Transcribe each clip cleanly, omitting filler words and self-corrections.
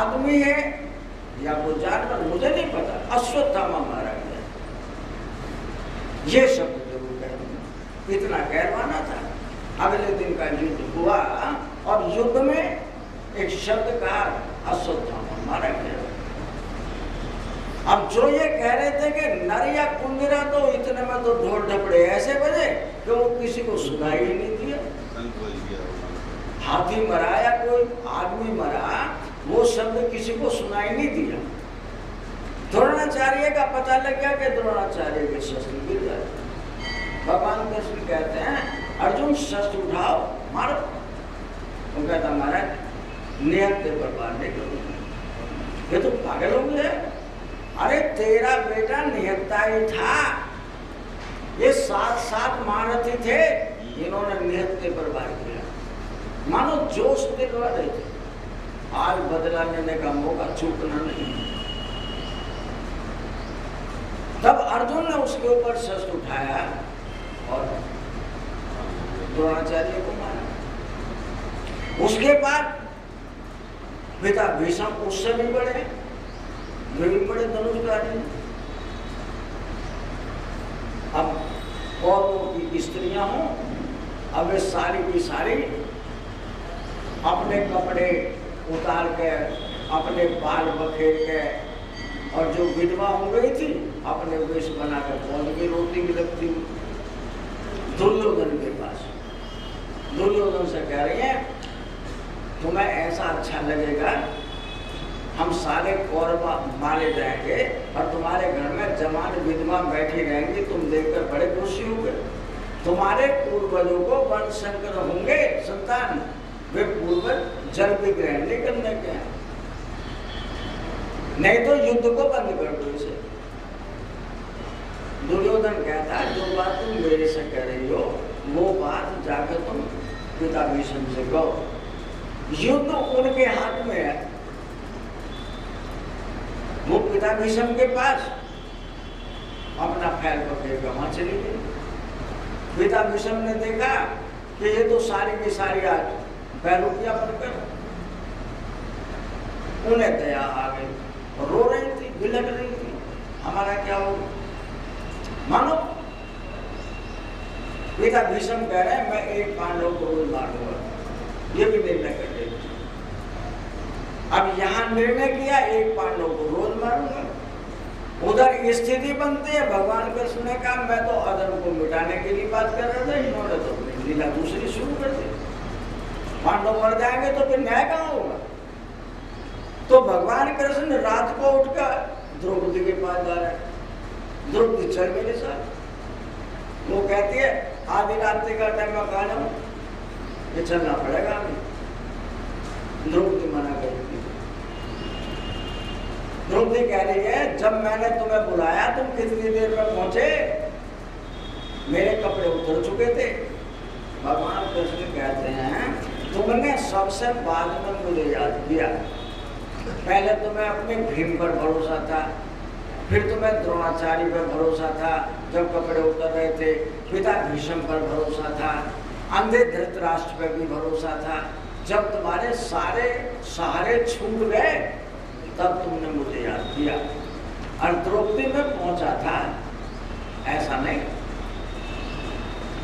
आदमी है या कोई जानवर मुझे नहीं पता, अश्वत्थामा मारा गया। ये शब्द जरूर कह, इतना कहवाना था। अगले दिन का युद्ध हुआ और युद्ध में एक शब्द कहा, अश्वत्थामा मारा गया। अब जो ये कह रहे थे कि नर या कुंजरा, तो इतने में तो ढोल ढपड़े ऐसे बजे कि वो किसी को सुनाई ही नहीं दिया। हाथी मरा या कोई आदमी मरा, वो शब्द किसी को सुनाई नहीं दिया। द्रोणाचार्य का पता लग गया कि द्रोणाचार्य के शस्त्र गिर गए। भगवान कृष्ण कहते हैं, अर्जुन शस्त्र उठाओ, मारो। वो कहता, महाराज निहत्थे पर मारने के, ये तो पागल हो गया। अरे तेरा बेटा निहत्था ही था, ये 7 महारथी थे, इन्होंने निहत्थे पर वार किया। मानो जोश दिलवा रहे थे, आज बदला लेने का मौका चूकना नहीं। तब अर्जुन ने उसके ऊपर शस्त्र उठाया और द्रोणाचार्य को मारा। उसके बाद पिता भीष्म उससे भी बड़े, वे भी बड़े धनुषधारी। अब कौरवों की स्त्रियां हों, अब वे सारी की सारी अपने कपड़े उतार के, अपने बाल बखेर के, और जो विधवा हो गई थी अपने वेश बना कर पहुंच गई रोटी की लगती दुर्योधन के पास। दुर्योधन से कह रही है, तुम्हें ऐसा अच्छा लगेगा, हम सारे कौरव मारे जाएंगे और तुम्हारे घर में जवान विधवा बैठी रहेंगी, तुम देखकर बड़े खुशी होंगे। तुम्हारे पूर्वजों को वंश संकर होंगे संतान, वे पूर्वज जल विग्रहण नहीं करने के हैं, नहीं तो युद्ध को बंद कर दो इसे। दुर्योधन कहता है, जो बात तुम मेरे से कह रही हो वो बात जाकर तुम पिता भीष्म से कहो। युद्ध उनके हाथ में है। वो पिता भीष्म के पास अपना फैल पकड़ कर वहां चली गई। पिता भीष्म ने देखा कि ये तो सारी की सारी आज बैरुकिया बनकर, उन्हें दया आ गई, रो रही थी, बिलख रही थी, हमारा क्या हो। मानो पिता भीष्म कह रहे हैं, मैं एक पांडव को रोज मारूंगा, ये भी निर्णय कर दे। अब यहाँ निर्णय किया, एक पांडव को रोज मारूंगा। उधर स्थिति बनती है, भगवान कृष्ण ने कहा, मैं तो अधर्म को मिटाने के लिए बात कर रहा था, इन्होंने तो लीला दूसरी शुरू कर दी। पांडव मर जाएंगे तो फिर न्याय कहाँ होगा। तो भगवान कृष्ण रात को उठकर द्रौपदी के पास जा रहे हैं। द्रौपदी चल मेरे साथ। वो कहती है, आधी रात्रि का टाइम में कहा जाऊं, ये चलना पड़ेगा हमें। द्रौपदी मना करती। द्रौपदी कह रही है, जब मैंने तुम्हें बुलाया तुम कितनी देर में पहुंचे, मेरे कपड़े उतर चुके थे। भगवान कृष्ण कहते हैं, तुमने सबसे बाद में मुझे याद किया। पहले तुम्हें अपने भीम पर भरोसा था, फिर तुम्हें द्रोणाचार्य पर भरोसा था जब कपड़े उतर रहे थे, पिता भीष्म पर भरोसा था, अंधे धृतराष्ट्र पर भी भरोसा था। जब तुम्हारे सारे सहारे छूट गए तब तुमने मुझे याद किया। और द्रौपदी में पहुंचा था, ऐसा नहीं।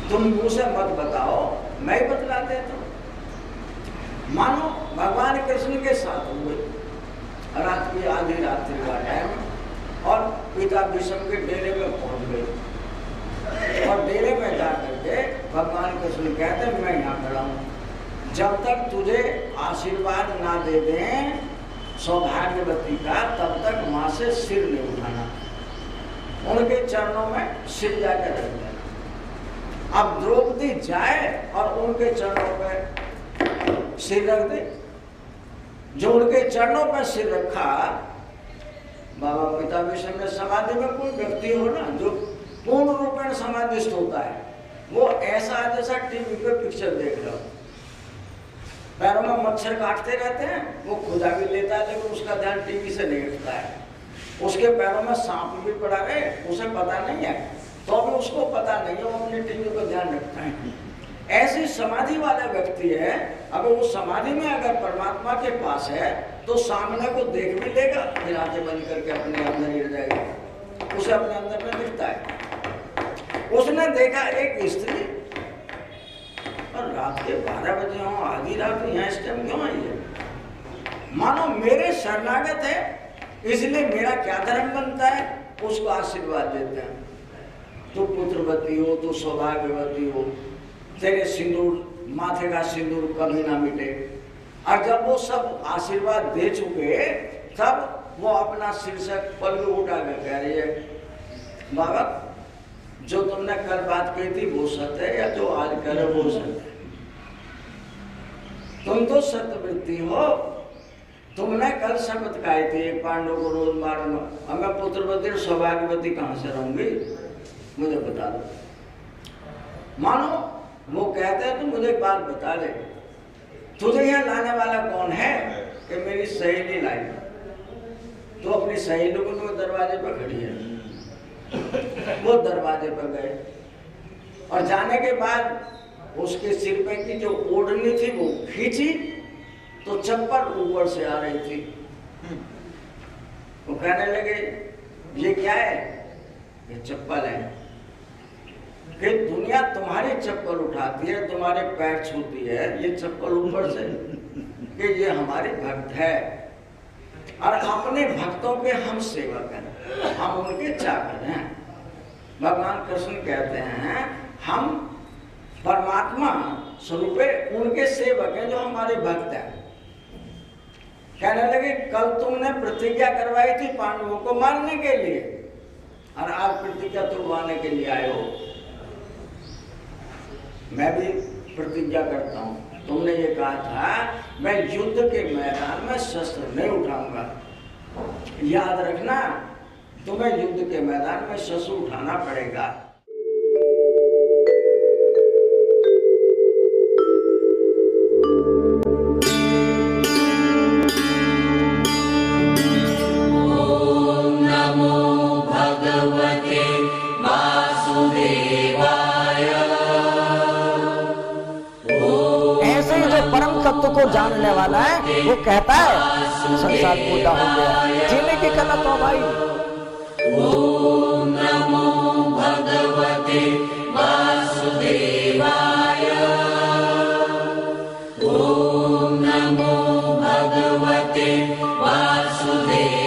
तुम मुझसे मत बताओ, मैं ही बतला देता हूं। मानो भगवान कृष्ण के साथ हुए, रात की आधी रात्रि का टाइम, और पिता भीष्म के डेरे में पहुंच गए। और डेरे में जा करके भगवान कृष्ण कहते, मैं यहाँ खड़ा हूँ, जब तक तुझे आशीर्वाद ना दे दें सौभाग्यवती का, तब तक वहां से सिर नहीं उठाना, उनके चरणों में सिर जाकर रख देना। अब द्रौपदी जाए और उनके चरणों पर सिर रख दे। जो उनके चरणों पर सिर रखा, बाबा पिता भीष्म ने समाधि में कोई व्यक्ति हो ना जो पूर्ण रूप में समाधिस्थ होता है, वो ऐसा जैसा टीवी पे पिक्चर देख रहा हो, पैरों में मच्छर काटते रहते हैं, वो खुदा भी लेता है लेकिन उसका ध्यान टीवी से नहीं हटता है। उसके पैरों में सांप भी पड़ा रहे, उसे पता नहीं है, तो भी उसको पता नहीं है, वो अपने टीवी को ध्यान रखता है। ऐसी समाधि वाला व्यक्ति है। अब वो समाधि में अगर परमात्मा के पास है तो सामने को देख भी लेगा, फिर आंखें बंद करके अपने अंदर गिर जाएगा। उसे अपने अंदर में दिखता है। उसने देखा एक स्त्री और रात के 12 बजे हो, आधी रात यहाँ इस टाइम क्यों आई है? मानो मेरे शरणागत है, इसलिए मेरा क्या धर्म बनता है, उसको आशीर्वाद देते हैं। तू पुत्रवती हो, तू सौभाग्यवती हो, तेरे सिंदूर, माथे का सिंदूर कभी ना मिटे। और जब वो सब आशीर्वाद दे चुके, तब वो अपना शीर्षक पल्लू उठा कर कह रही है, बाबा जो तुमने कल बात कही थी वो सत्य है, या जो आज कह रहे हो वो सत्य है? तुम तो सत्यवृत्ति हो। तुमने कल शपथ खाई थी एक पांडव को रोज मारूंगा, अब मैं पुत्रवती और सौभाग्यवती कहां से रहूंगी, मुझे बता दो। मानो वो कहते हैं, तू मुझे एक बात बता दे, तुझे यहाँ लाने वाला कौन है? कि मेरी सहेली लाई। तो अपनी सहेली को तो दरवाजे पर खड़ी है। वो दरवाजे पर गए और जाने के बाद उसके सिर पे की जो ओढ़नी थी वो खींची, तो चप्पल ऊपर से आ रही थी। वो कहने लगे, ये क्या है? ये चप्पल है। कि दुनिया तुम्हारी चप्पल उठाती है, तुम्हारे पैर छूती है, ये चप्पल ऊपर से, कि ये हमारे भक्त है और अपने भक्तों के हम सेवक हैं, हम उनके चाकर हैं। भगवान कृष्ण कहते हैं हम परमात्मा स्वरूपे उनके सेवक हैं जो हमारे भक्त हैं। कहने लगे, कल तुमने प्रतिज्ञा करवाई थी पांडवों को मारने के लिए और आज प्रतिज्ञा तोड़वाने के लिए आए हो। मैं भी प्रतिज्ञा करता हूँ, तुमने ये कहा था मैं युद्ध के मैदान में शस्त्र नहीं उठाऊंगा। याद रखना, तुम्हें युद्ध के मैदान में शस्त्र उठाना पड़ेगा। तत्व को जानने वाला है वो कहता है संसार पूरा हो गया, जीने की कला तो भाई। ओम नमो भगवते वासुदेवाय। ओम नमो भगवते वासुदेवाय।